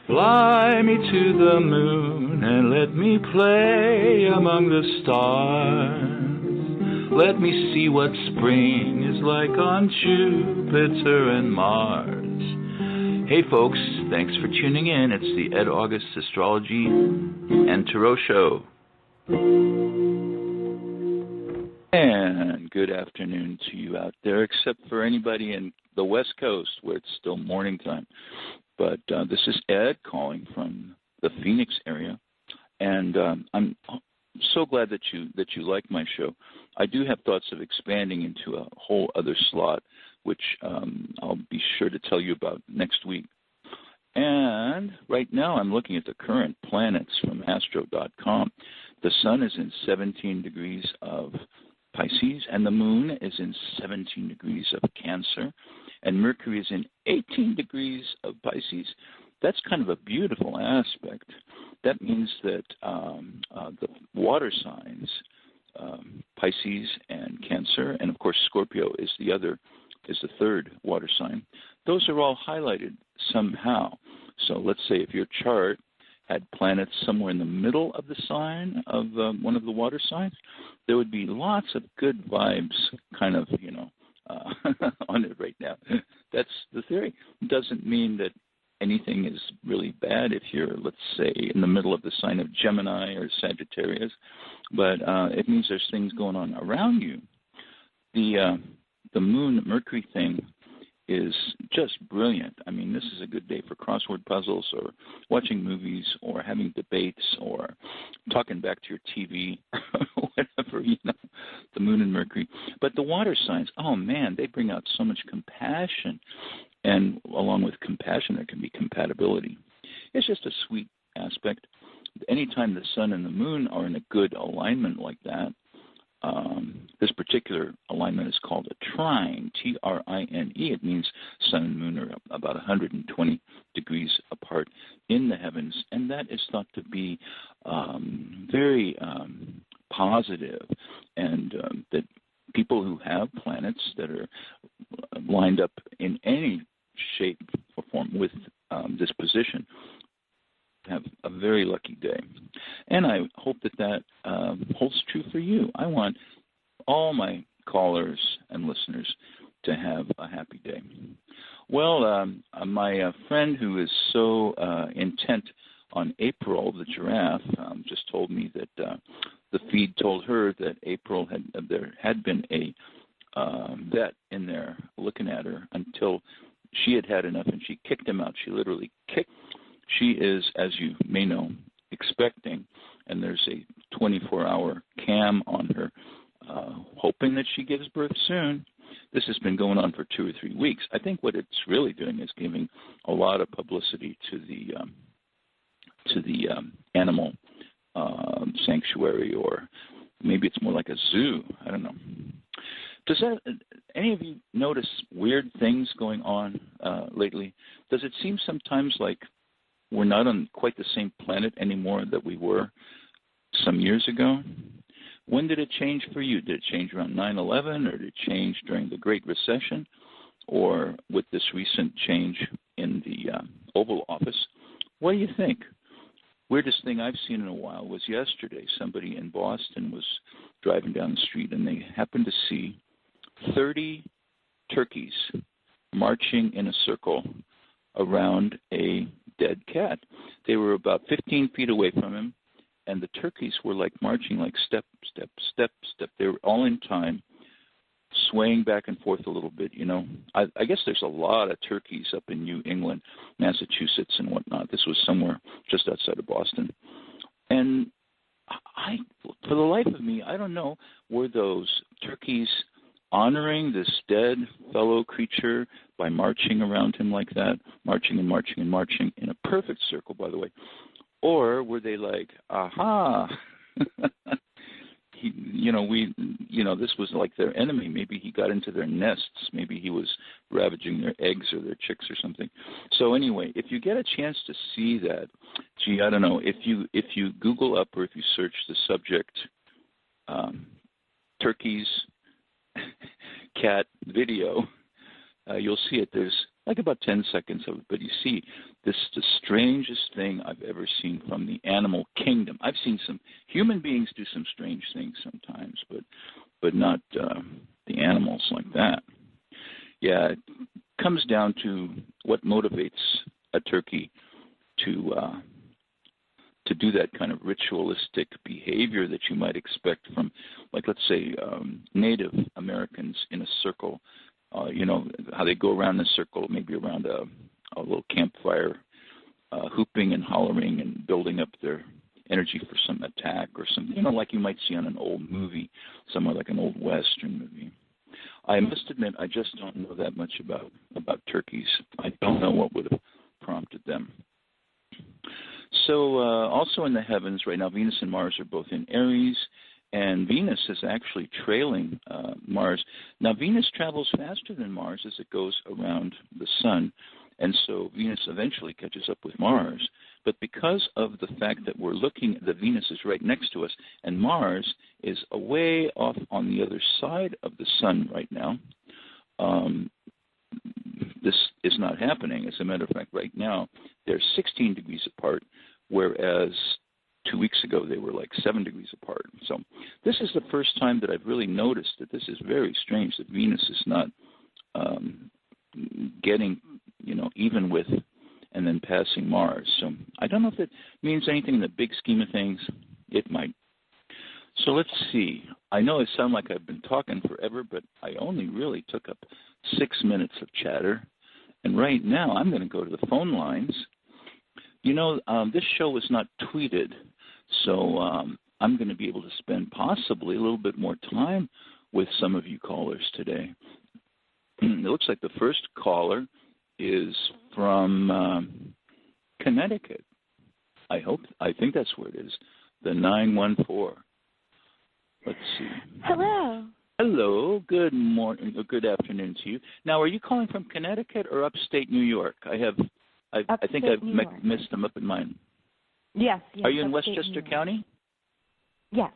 Fly me to the moon and let me play among the stars. Let me see what spring is like on Jupiter and Mars. Hey folks, thanks for tuning in. It's the Ed August Astrology and Tarot Show. And good afternoon to you out there, except for anybody in the West Coast where it's still morning time. But this is Ed calling from the Phoenix area, and I'm so glad that you like my show. I do have thoughts of expanding into a whole other slot, which I'll be sure to tell you about next week. And right now I'm looking at the current planets from astro.com. The sun is in 17 degrees of Pisces, and the moon is in 17 degrees of Cancer, and Mercury is in 18 degrees of Pisces. That's kind of a beautiful aspect. That means that the water signs, Pisces and Cancer, and of course Scorpio is the third water sign. Those are all highlighted somehow. So let's say if your chart had planets somewhere in the middle of the sign of one of the water signs, there would be lots of good vibes kind of, on it right now. That's the theory. It doesn't mean that anything is really bad if you're, let's say, in the middle of the sign of Gemini or Sagittarius, but it means there's things going on around you. The Moon-Mercury thing is just brilliant. I mean, this is a good day for crossword puzzles or watching movies or having debates or talking back to your TV, whatever, the Moon and Mercury. But the water signs, oh man, they bring out so much compassion. And along with compassion, there can be compatibility. It's just a sweet aspect. Anytime the sun and the moon are in a good alignment like that, this particular alignment is called a trine, Trine. It means sun and moon are about 120 degrees apart in the heavens, and that is thought to be very positive, and that people who have planets that are lined up in any shape or form with this position have a very lucky day. And I hope that holds true for you. I want all my callers and listeners to have a happy day. Well, my friend who is so intent on April, the giraffe, just told me that the feed told her that April there had been a vet in there looking at her until she had enough and she kicked him out. She literally kicked. She is, as you may know, expecting, and there's a 24-hour cam on her, hoping that she gives birth soon. This has been going on for 2 or 3 weeks. I think what it's really doing is giving a lot of publicity to the animal sanctuary, or maybe it's more like a zoo. I don't know. Does any of you notice weird things going on lately? Does it seem sometimes like we're not on quite the same planet anymore that we were some years ago? When did it change for you? Did it change around 9/11, or did it change during the Great Recession, or with this recent change in the Oval Office? What do you think? Weirdest thing I've seen in a while was yesterday. Somebody in Boston was driving down the street, and they happened to see 30 turkeys marching in a circle around a dead cat. They were about 15 feet away from him, and the turkeys were like marching like step, step, step, step. They were all in time, swaying back and forth a little bit, I guess there's a lot of turkeys up in New England, Massachusetts, and whatnot. This was somewhere just outside of Boston. And for the life of me, I don't know, were those turkeys honoring this dead fellow creature by marching around him like that, marching and marching and marching in a perfect circle, by the way? Or were they like, aha, this was like their enemy. Maybe he got into their nests. Maybe he was ravaging their eggs or their chicks or something. So anyway, if you get a chance to see that, I don't know, if you Google up or if you search the subject, turkeys cat video, you'll see it. There's like about 10 seconds of it. But you see, this is the strangest thing I've ever seen from the animal kingdom. I've seen some human beings do some strange things sometimes, but not the animals like that. Yeah, it comes down to what motivates a turkey to do that kind of ritualistic behavior that you might expect from, like, let's say, Native Americans in a circle. You know, how they go around in a circle, maybe around a little campfire, hooping and hollering and building up their energy for some attack or something, you know, like you might see on an old movie, somewhere like an old Western movie. I must admit, I just don't know that much about turkeys. I don't know what would have prompted them. So also in the heavens right now, Venus and Mars are both in Aries, and Venus is actually trailing Mars. Now, Venus travels faster than Mars as it goes around the sun, and so Venus eventually catches up with Mars. But because of the fact that that Venus is right next to us, and Mars is away off on the other side of the sun right now, this is not happening. As a matter of fact, right now, they're 16 degrees apart, whereas 2 weeks ago they were like 7 degrees apart. So this is the first time that I've really noticed that this is very strange, that Venus is not getting, you know, even with and then passing Mars. So I don't know if it means anything in the big scheme of things. It might. So let's see. I know I sound like I've been talking forever, but I only really took up 6 minutes of chatter. And right now I'm going to go to the phone lines. You know, this show was not tweeted, so I'm going to be able to spend possibly a little bit more time with some of you callers today. It looks like the first caller is from Connecticut. I think that's where it is, the 914. Let's see. Hello. Hello. Good morning. Good afternoon to you. Now, are you calling from Connecticut or upstate New York? I think I've missed them up in mine. Yes. Are you in Westchester County? Yes.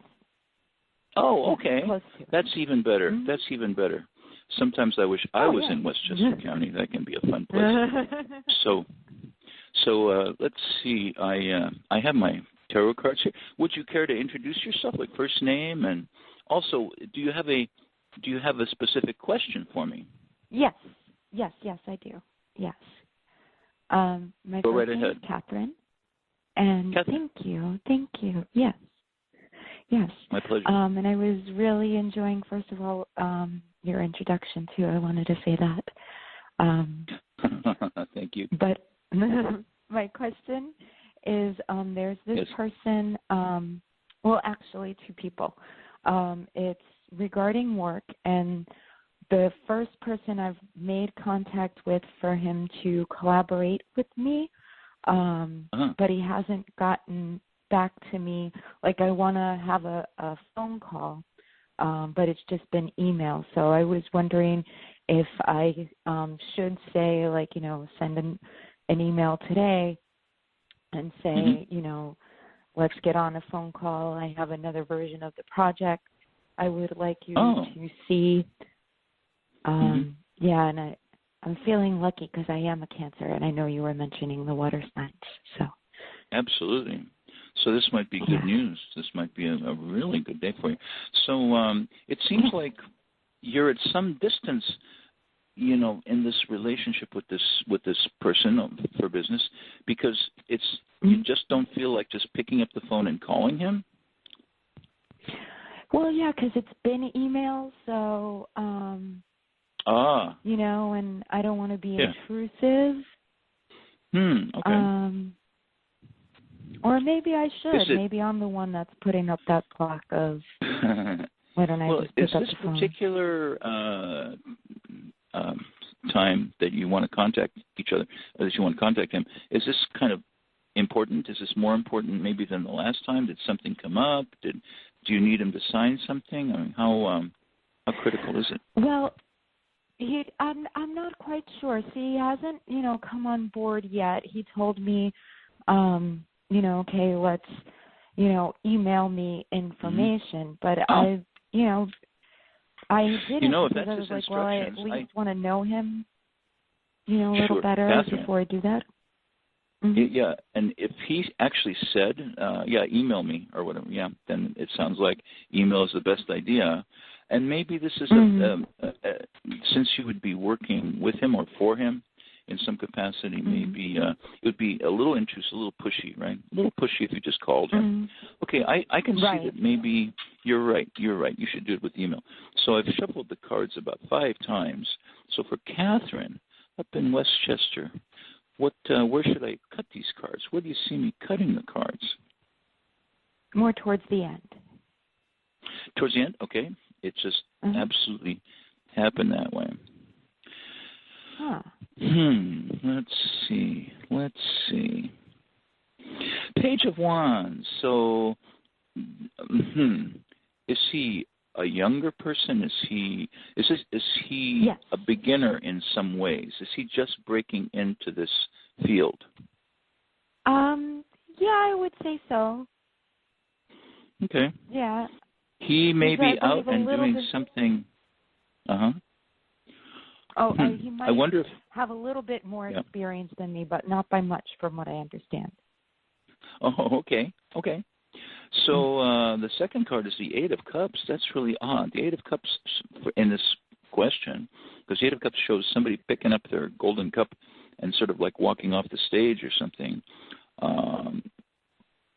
Oh, okay. Close to. That's even better. Mm-hmm. That's even better. Sometimes I wish I was in Westchester County. That can be a fun place. So let's see. I have my tarot cards here. Would you care to introduce yourself, like first name, and also do you have a specific question for me? Yes, I do. Yes. My Go first right name ahead. is Catherine. And Catherine. Thank you. Yes. My pleasure. And I was really enjoying, first of all, your introduction too. I wanted to say that. Thank you. But my question is, there's this person, well, actually two people. It's regarding work, and the first person I've made contact with for him to collaborate with me, but he hasn't gotten back to me. Like, I want to have a phone call, but it's just been email. So I was wondering if I should say, like, you know, send an email today and say, you know, let's get on a phone call. I have another version of the project I would like you to see. Yeah, and I'm feeling lucky because I am a Cancer, and I know you were mentioning the water signs. So absolutely. So this might be good news. This might be a really good day for you. So it seems like you're at some distance, you know, in this relationship with this person for business, because you just don't feel like just picking up the phone and calling him. Well, yeah, because it's been email, so you know, and I don't want to be intrusive. Okay. Or maybe I should. Maybe I'm the one that's putting up that clock of why don't I just pick up the phone? Is this particular time that you want to contact each other, or that you want to contact him, is this kind of important? Is this more important maybe than the last time? Did something come up? Do you need him to sign something? I mean, how critical is it? Well, I'm not quite sure. See, he hasn't, you know, come on board yet. He told me, you know, okay, let's, you know, email me information. But I didn't, you know, if because that's I was his like, well, I at instructions, least want to know him. a little better Catherine. before I do that? Yeah, and if he actually said, email me or whatever, then it sounds like email is the best idea. And maybe this is, since you would be working with him or for him in some capacity, maybe it would be a little intrusive, a little pushy, right? A little pushy if you just called him. Okay, I can see that maybe you're right. You should do it with email. So I've shuffled the cards about 5 times. So for Catherine, up in Westchester, where should I cut these cards? Where do you see me cutting the cards? More towards the end. Towards the end? Okay. It just absolutely happened that way. Huh. Let's see. Page of Wands. So, is he a younger person? Is he yes. a beginner in some ways? Is he just breaking into this field? Yeah, I would say so. Okay. Yeah. He may be out and doing something. He might I wonder if have a little bit more experience than me, but not by much from what I understand. Oh, okay. So the second card is the Eight of Cups. That's really odd. The Eight of Cups in this question, because the Eight of Cups shows somebody picking up their golden cup and sort of like walking off the stage or something.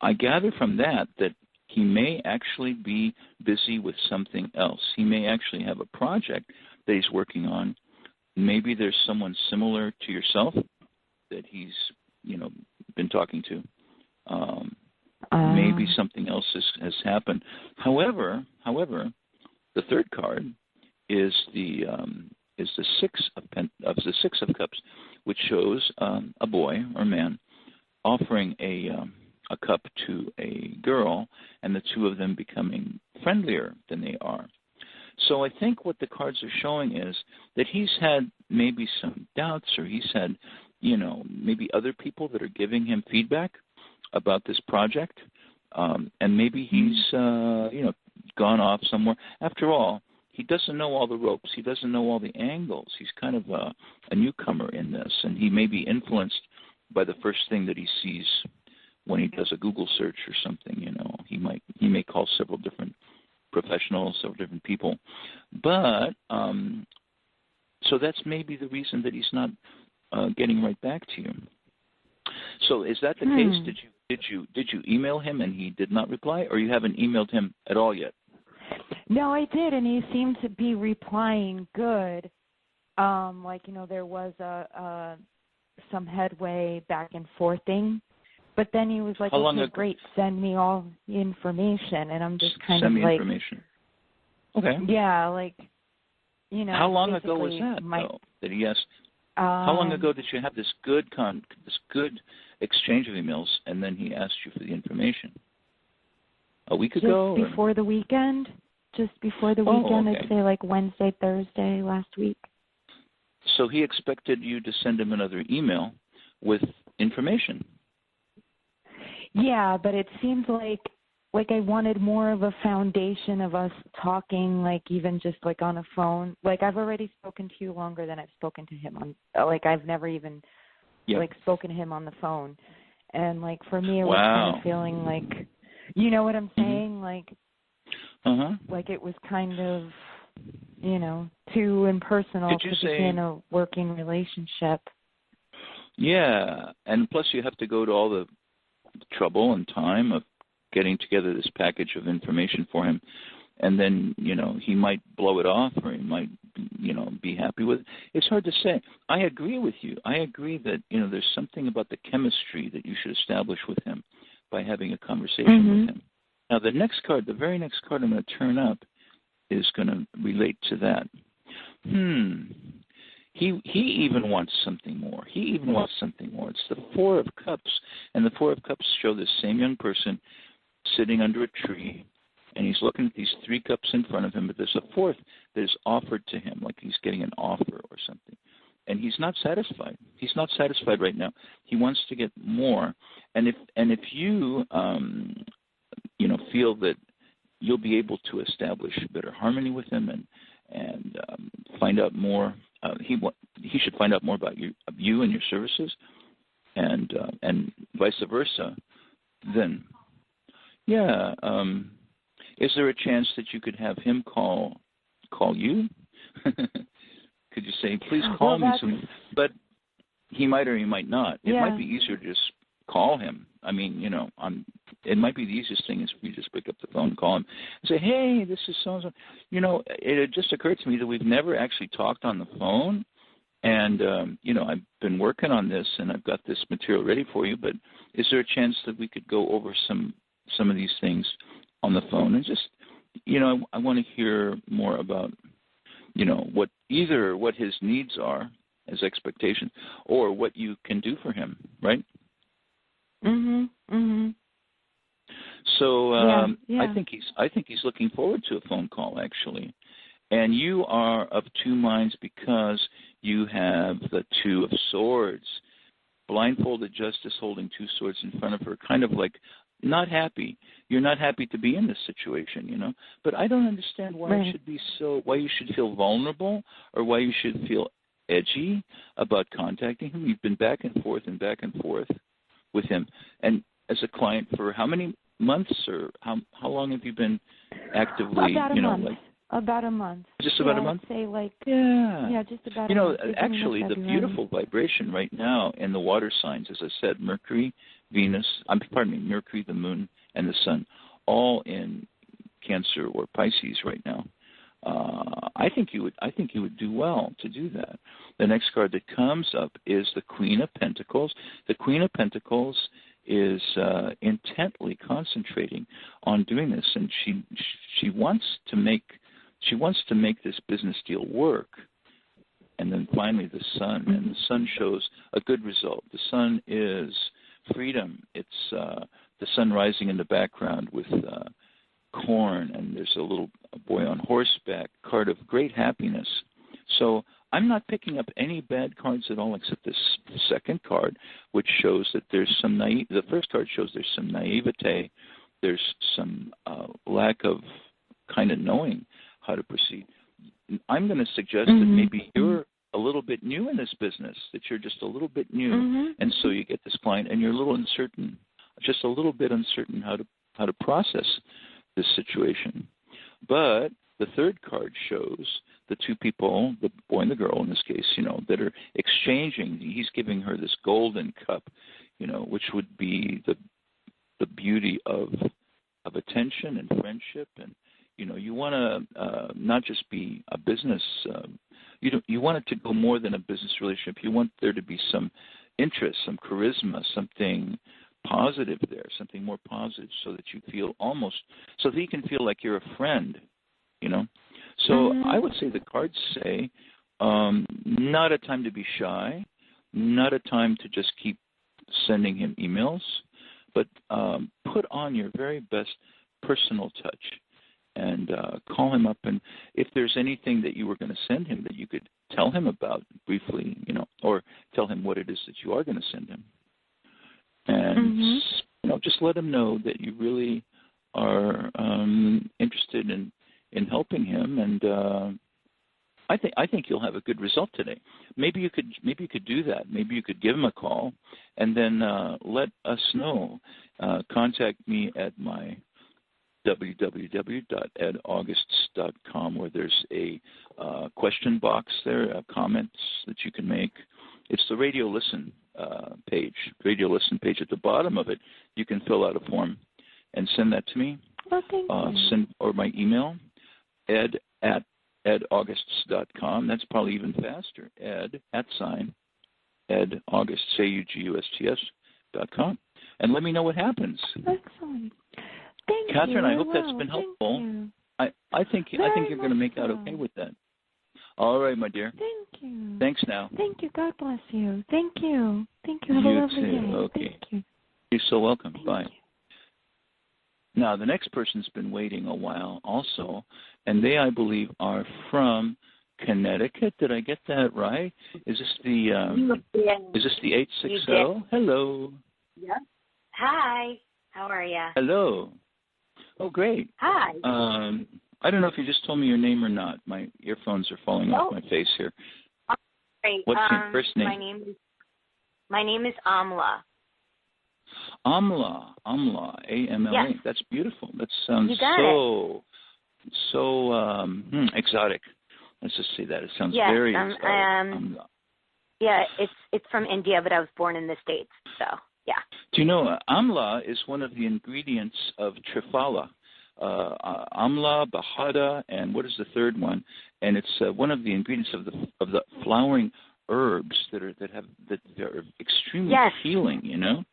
I gather from that he may actually be busy with something else. He may actually have a project that he's working on. Maybe there's someone similar to yourself that he's, been talking to. Maybe something else has happened. However, the third card is the Six of Cups, which shows a boy or man offering a cup to a girl, and the two of them becoming friendlier than they are. So I think what the cards are showing is that he's had maybe some doubts, or he's had, maybe other people that are giving him feedback about this project, and maybe he's, gone off somewhere. After all, he doesn't know all the ropes. He doesn't know all the angles. He's kind of a newcomer in this, and he may be influenced by the first thing that he sees when he does a Google search or something. He may call several different professionals, several different people, but so that's maybe the reason that he's not getting right back to you. So is that the case? Did you email him and he did not reply, or you haven't emailed him at all yet? No, I did, and he seemed to be replying good. There was some headway back and forthing, but then he was like, "Okay, great, send me all the information," and I'm just kind of like, "Send me information." Okay. Yeah, How long ago was that, though? That he asked? How long ago did you have this good exchange of emails, and then he asked you for the information? A week ago? Just before the weekend. Okay. I'd say like Wednesday, Thursday last week. So he expected you to send him another email with information. Yeah, but it seems like I wanted more of a foundation of us talking, even just on a phone. I've already spoken to you longer than I've spoken to him on. I've never even spoken to him on the phone, and for me it was kind of feeling like, you know what I'm saying, it was kind of, too impersonal to begin a working relationship. Yeah, and plus you have to go to all the trouble and time of getting together this package of information for him, and then he might blow it off, or he might be happy with it. It's hard to say. I agree with you. I agree that there's something about the chemistry that you should establish with him by having a conversation with him. Now the very next card I'm going to turn up is going to relate to that. He even wants something more. It's the Four of Cups, and the Four of Cups show this same young person sitting under a tree, and he's looking at these 3 cups in front of him, but there's a fourth that is offered to him, like he's getting an offer or something. And he's not satisfied. He's not satisfied right now. He wants to get more. And if you feel that you'll be able to establish better harmony with him and find out more. He should find out more about you and your services, and vice versa. Then, yeah, is there a chance that you could have him call you? Could you say, please call me soon? But he might or he might not. It might be easier to just call him. I mean, it might be the easiest thing is if you just pick up the phone and call him and say, hey, this is so-and-so. It had just occurred to me that we've never actually talked on the phone. And, I've been working on this and I've got this material ready for you, but is there a chance that we could go over some of these things on the phone? And just, I want to hear more about, what his needs are as expectations or what you can do for him, right? So I think he's looking forward to a phone call, actually. And you are of two minds because you have the Two of Swords, blindfolded justice holding two swords in front of her, kind of like not happy. You're not happy to be in this situation, But I don't understand why it should be why you should feel vulnerable or why you should feel edgy about contacting him. You've been back and forth with him. And as a client for how many months or how long have you been actively, about a month. About a month. Just about a month? I'd say just about a month. Actually, the beautiful vibration right now in the water signs, as I said, Mercury, Mercury, the Moon, and the Sun, all in Cancer or Pisces right now. I think you would do well to do that. The next card that comes up is the Queen of Pentacles. The Queen of Pentacles is intently concentrating on doing this, and she wants to make this business deal work. And then finally the Sun, and the Sun shows a good result. The Sun is freedom. It's the sun rising in the background with corn, and there's a boy on horseback, card of great happiness. So I'm not picking up any bad cards at all except this second card, which shows that there's some the first card shows there's some naivete, there's some lack of kind of knowing how to proceed. I'm going to suggest that maybe you're a little bit new in this business, that you're just a little bit new, and so you get this client and you're a little uncertain, just a little bit uncertain how to process this situation. But the third card shows the two people, the boy and the girl in this case, that are exchanging. He's giving her this golden cup, which would be the beauty of attention and friendship. And you want to not just be a business. You want it to go more than a business relationship. You want there to be some interest, some charisma, something positive there, something more positive, so that you feel so that he can feel like you're a friend. So I would say the cards say not a time to be shy, not a time to just keep sending him emails, but put on your very best personal touch and call him up. And if there's anything that you were going to send him that you could tell him about briefly, or tell him what it is that you are going to send him. And, just let him know that you really are interested in helping him, and I think you'll have a good result today. Maybe you could do that. Maybe you could give him a call, and then let us know. Contact me at my www.edaugusts.com, where there's a question box there, comments that you can make. It's the radio listen page at the bottom of it. You can fill out a form and send that to me. Or my email, ed@edaugusts.com. That's probably even faster. ed@edaugusts, AUGUSTS.com. And let me know what happens. Excellent. Thank Catherine, you. I hope that's been helpful. I think you're going to make out okay with that. All right, my dear. Thank you. Thanks now. Thank you. God bless you. Thank you. Thank you. Have a lovely day. Okay. Thank you. You're so welcome. Thank Bye. you. Now, the next person's been waiting a while also, and they, I believe, are from Connecticut. Did I get that right? Is this the 860? Hello. Yep. Hi. How are you? Hello. Oh, great. Hi. I don't know if you just told me your name or not. My earphones are falling off my face here. Great. What's your first name? My name is Amla. Amla, A-M-L-A. Yes. That's beautiful. That sounds so exotic. Let's just say that. It sounds very exotic. Yeah, it's from India, but I was born in the States, so yeah. Do you know amla is one of the ingredients of triphala? Amla, bahada, and what is the third one? And it's one of the ingredients of the flowering herbs that are extremely healing. You know,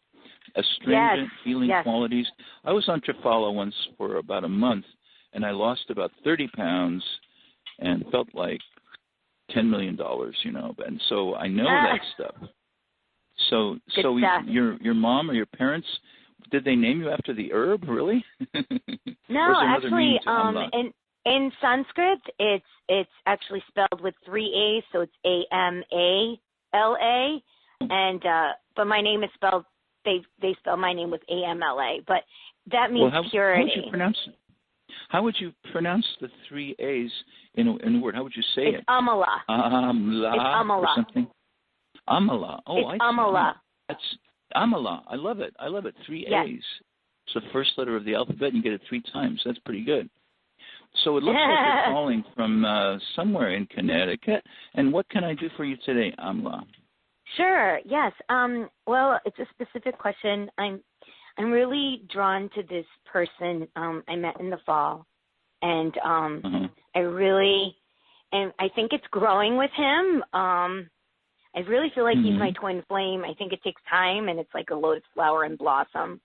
astringent healing qualities. I was on triphala once for about a month, and I lost about 30 pounds, and felt like $10 million. You know, and so I know that stuff. So your mom or your parents, did they name you after the herb, really? No, actually, in Sanskrit, it's actually spelled with 3 A's, so it's A-M-A-L-A, and but my name is spelled. They spell my name with A-M-L-A, but that means purity. How would you pronounce the 3 A's in a word? How would you say it? It's Amala. Amla. It's Amala. Or something. Amala. Oh, it's Amala. That's Amala. I love it. 3 A's. It's the first letter of the alphabet, and you get it 3 times. That's pretty good. So it looks like you're calling from somewhere in Connecticut. And what can I do for you today, Amla? Sure. Yes. Well, it's a specific question. I'm really drawn to this person I met in the fall, and I think it's growing with him. I really feel like he's my twin flame. I think it takes time, and it's like a lotus flower and blossom.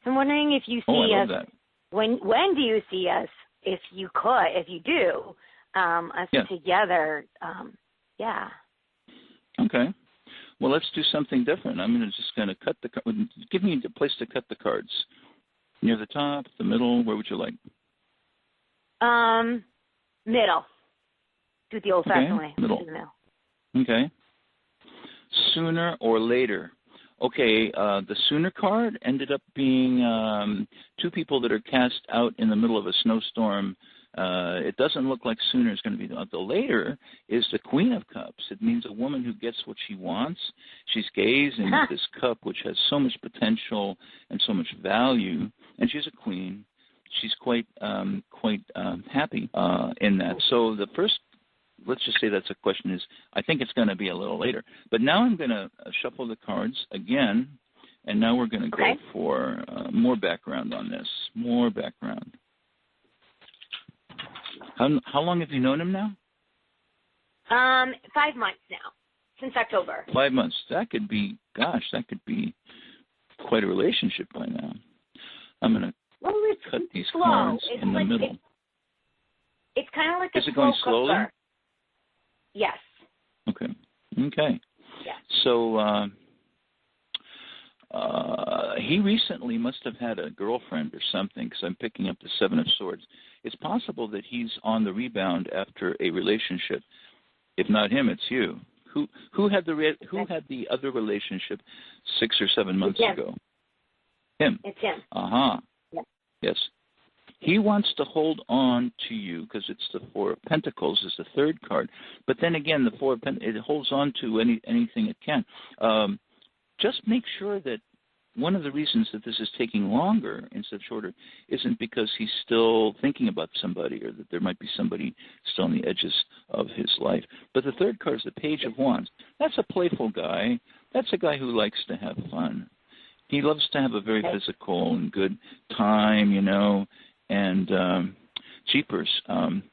So I'm wondering if you see us. That. When do you see us? If you do, us together. Yeah. Okay. Well, let's do something different. I'm just going to cut the. Give me a place to cut the cards. Near the top, the middle. Where would you like? Middle. Do it the old-fashioned way. Middle. Do the middle. Okay. Sooner or later. Okay, the sooner card ended up being 2 people that are cast out in the middle of a snowstorm. It doesn't look like sooner is going to be the later is the Queen of Cups. It means a woman who gets what she wants. She's gazing at this cup, which has so much potential and so much value, and she's a queen. She's quite happy in that. So the first, let's just say that's a question is, I think it's going to be a little later. But now I'm going to shuffle the cards again, and now we're going to go for more background on this. More background. How long have you known him now? 5 months now, since October. 5 months. That could be quite a relationship by now. I'm going to cut these cards in the middle. It's kind of like Is it going slowly? Cooker. Yes. Okay. Yeah. So he recently must have had a girlfriend or something, because I'm picking up the 7 of Swords. It's possible that he's on the rebound after a relationship. If not him, it's you. Who had the other relationship 6 or 7 months ago? Him. It's him. Yeah. Yes. He wants to hold on to you because it's the 4 of Pentacles is the third card. But then again, the 4 of Pentacles, it holds on to anything it can. Just make sure that one of the reasons that this is taking longer instead of shorter isn't because he's still thinking about somebody or that there might be somebody still on the edges of his life. But the third card is the Page of Wands. That's a playful guy. That's a guy who likes to have fun. He loves to have a very physical and good time, you know. And jeepers, Amla,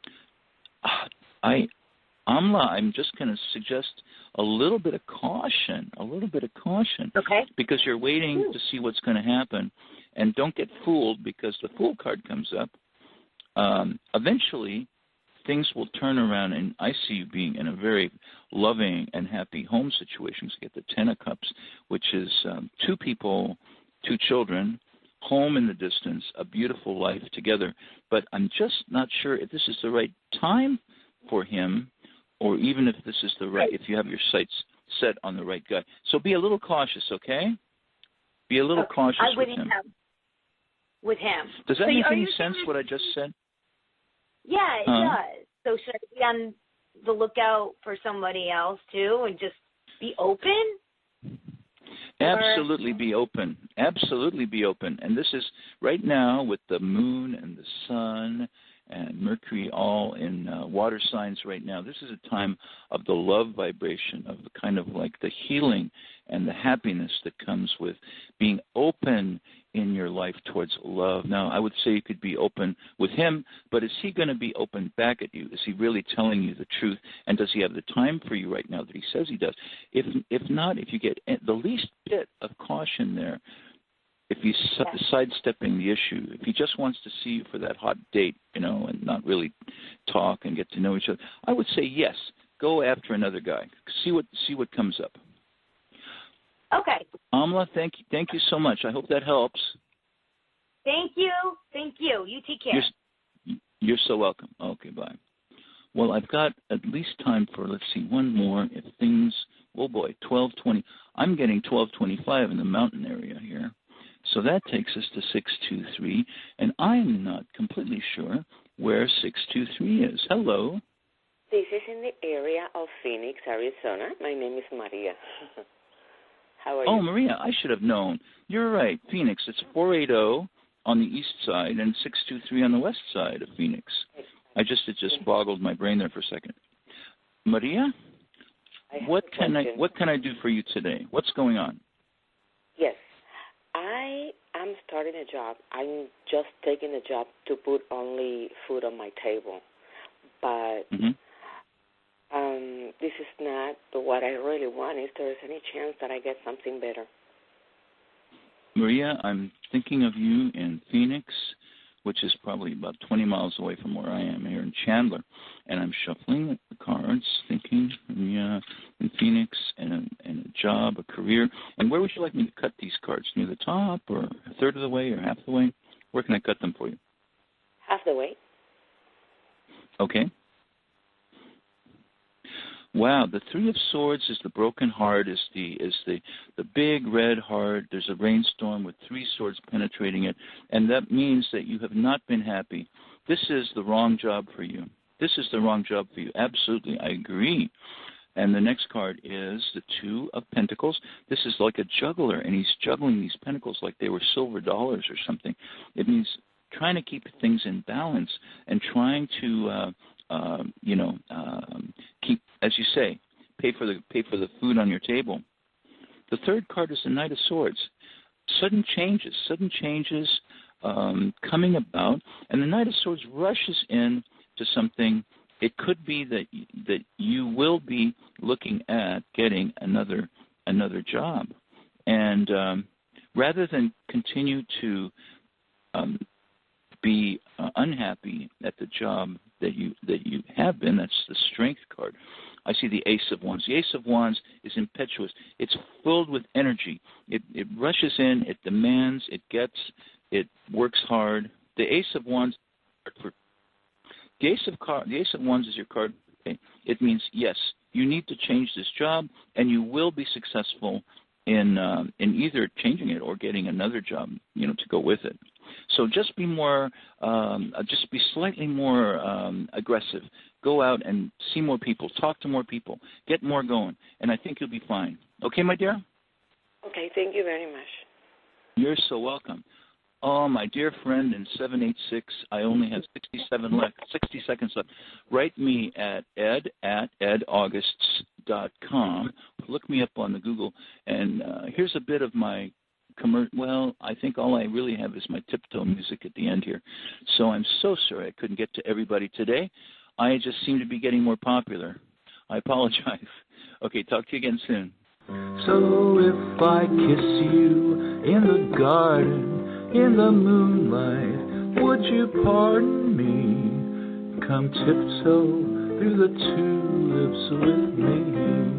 I'm just going to suggest a little bit of caution. Okay. Because you're waiting to see what's going to happen. And don't get fooled because the Fool card comes up. Eventually, things will turn around, and I see you being in a very loving and happy home situation. So you get the 10 of Cups, which is 2 people, 2 children, home in the distance, a beautiful life together. But I'm just not sure if this is the right time for him, or even if this is if you have your sights set on the right guy. So be a little cautious, okay? Be a little cautious with him. With him. Does that make any sense, what I just said? Yeah, it does. So should I be on the lookout for somebody else too, and just be open? Absolutely be open. Absolutely be open. And this is right now with the moon and the sun and Mercury all in water signs right now. This is a time of the love vibration, of the kind of like the healing and the happiness that comes with being open in your life towards love. Now, I would say you could be open with him, but is he going to be open back at you? Is he really telling you the truth? And does he have the time for you right now that he says he does? If not, if you get the least bit of caution there, if he's sidestepping the issue, if he just wants to see you for that hot date, and not really talk and get to know each other, I would say yes, go after another guy. See what comes up. Okay. Amla, thank you so much. I hope that helps. Thank you. You take care. You're so welcome. Okay, bye. Well, I've got at least time for, let's see, one more. If things, 12:20. I'm getting 12:25 in the mountain area here. So that takes us to 623, and I'm not completely sure where 623 is. Hello. This is in the area of Phoenix, Arizona. My name is Maria. How are you? Oh, Maria, I should have known. You're right. Phoenix, it's 480 on the east side and 623 on the west side of Phoenix. It just boggled my brain there for a second. Maria, what can I do for you today? What's going on? Yes. I am starting a job. I'm just taking a job to put only food on my table. But this is not what I really want. Is there any chance that I get something better? Maria, I'm thinking of you in Phoenix, which is probably about 20 miles away from where I am here in Chandler. And I'm shuffling the cards, thinking Maria in Phoenix and a job, a career. And where would you like me to cut these cards? Near the top or a third of the way or half the way? Where can I cut them for you? Half the way. Okay. Wow, the Three of Swords is the broken heart, is the big red heart. There's a rainstorm with three swords penetrating it, and that means that you have not been happy. This is the wrong job for you. This is the wrong job for you. Absolutely, I agree. And the next card is the Two of Pentacles. This is like a juggler, and he's juggling these pentacles like they were silver dollars or something. It means trying to keep things in balance and trying to keep, as you say, pay for the food on your table. The third card is the Knight of Swords. Sudden changes coming about, and the Knight of Swords rushes in to something. It could be that you will be looking at getting another job, and rather than continue to be unhappy at the job that you have been. That's the Strength card. I see the Ace of Wands. The Ace of Wands is impetuous. It's filled with energy. It rushes in. It demands. It gets. It works hard. The Ace of Wands. The Ace of Wands is your card. Okay. It means yes, you need to change this job, and you will be successful in either changing it or getting another job, to go with it. So just be slightly more aggressive. Go out and see more people, talk to more people, get more going, and I think you'll be fine. Okay, my dear? Okay, thank you very much. You're so welcome. Oh, my dear friend in 786, I only have 60 seconds left. Write me at ed@edaugusts.com. Look me up on the Google, and here's a bit of my well, I think all I really have is my tiptoe music at the end here. So I'm so sorry I couldn't get to everybody today. I just seem to be getting more popular. I apologize. Okay, talk to you again soon. So if I kiss you in the garden, in the moonlight, would you pardon me? Come tiptoe through the tulips with me.